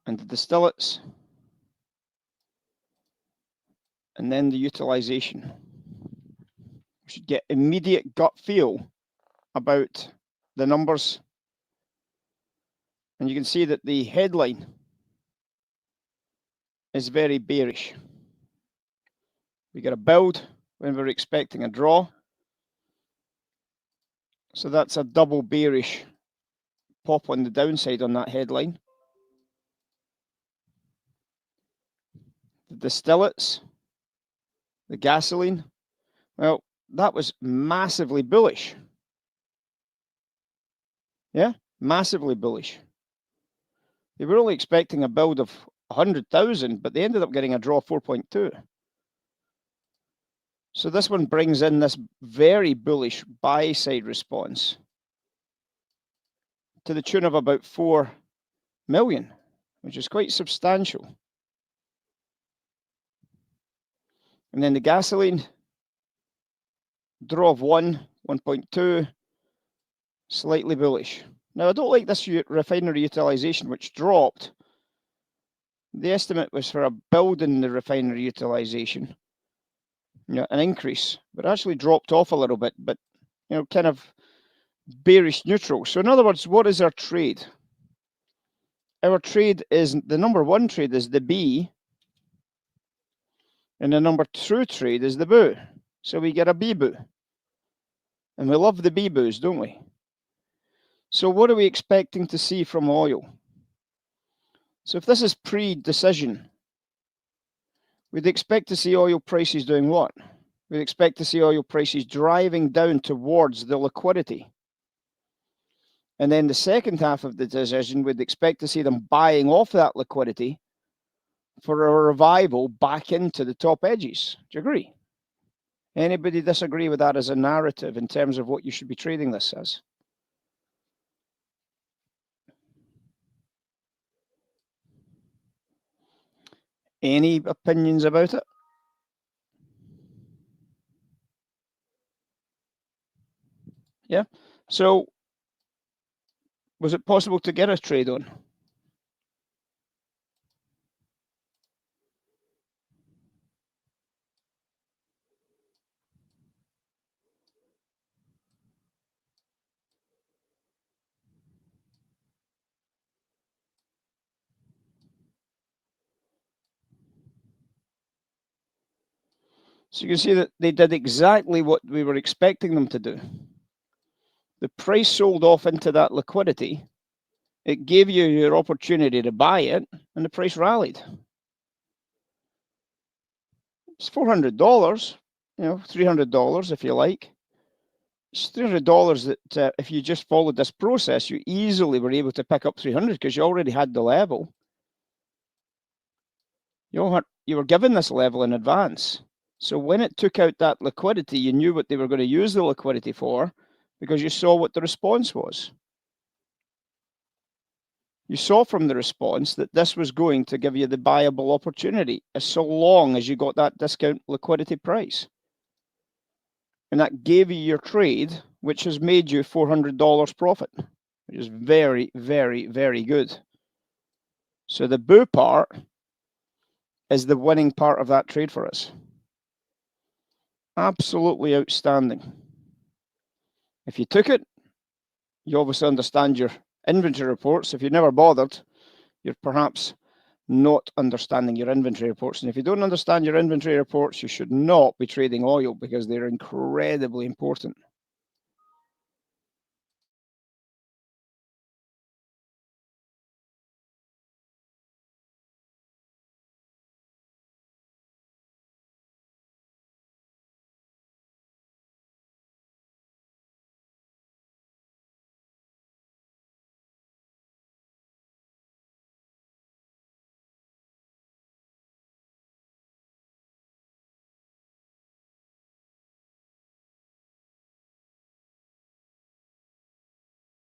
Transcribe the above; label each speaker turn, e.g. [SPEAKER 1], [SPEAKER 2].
[SPEAKER 1] and the distillates, and then the utilization. We should get immediate gut feel about the numbers. And you can see that the headline is very bearish. We get a build when we're expecting a draw. So that's a double bearish pop on the downside on that headline. The distillates, the gasoline, well, that was massively bullish. Yeah, massively bullish. They were only expecting a build of 100,000, but they ended up getting a draw of 4.2. So this one brings in this very bullish buy side response to the tune of about 4 million, which is quite substantial. And then the gasoline, draw of 1.2, slightly bullish. Now, I don't like this refinery utilization, which dropped. The estimate was for a build in the refinery utilization, an increase, but actually dropped off a little bit, but, kind of bearish neutral. So in other words, what is our trade? Our trade is, the number one trade is the B, and the number two trade is the boo. So we get a B boo. And we love the B boos, don't we? So what are we expecting to see from oil? So if this is pre-decision, we'd expect to see oil prices doing what? We'd expect to see oil prices driving down towards the liquidity. And then the second half of the decision, we'd expect to see them buying off that liquidity for a revival back into the top edges. Do you agree? Anybody disagree with that as a narrative in terms of what you should be trading this as? Any opinions about it? Yeah. So was it possible to get a trade on? So you can see that they did exactly what we were expecting them to do. The price sold off into that liquidity. It gave you your opportunity to buy it, and the price rallied. It's $400, $300 if you like. It's $300 that if you just followed this process, you easily were able to pick up 300 because you already had the level. You were given this level in advance. So when it took out that liquidity, you knew what they were going to use the liquidity for because you saw what the response was. You saw from the response that this was going to give you the buyable opportunity as so long as you got that discount liquidity price. And that gave you your trade, which has made you $400 profit, which is very, very, very good. So the boo part is the winning part of that trade for us. Absolutely outstanding. If you took it, you obviously understand your inventory reports. If you never bothered, you're perhaps not understanding your inventory reports. And if you don't understand your inventory reports, you should not be trading oil because they're incredibly important.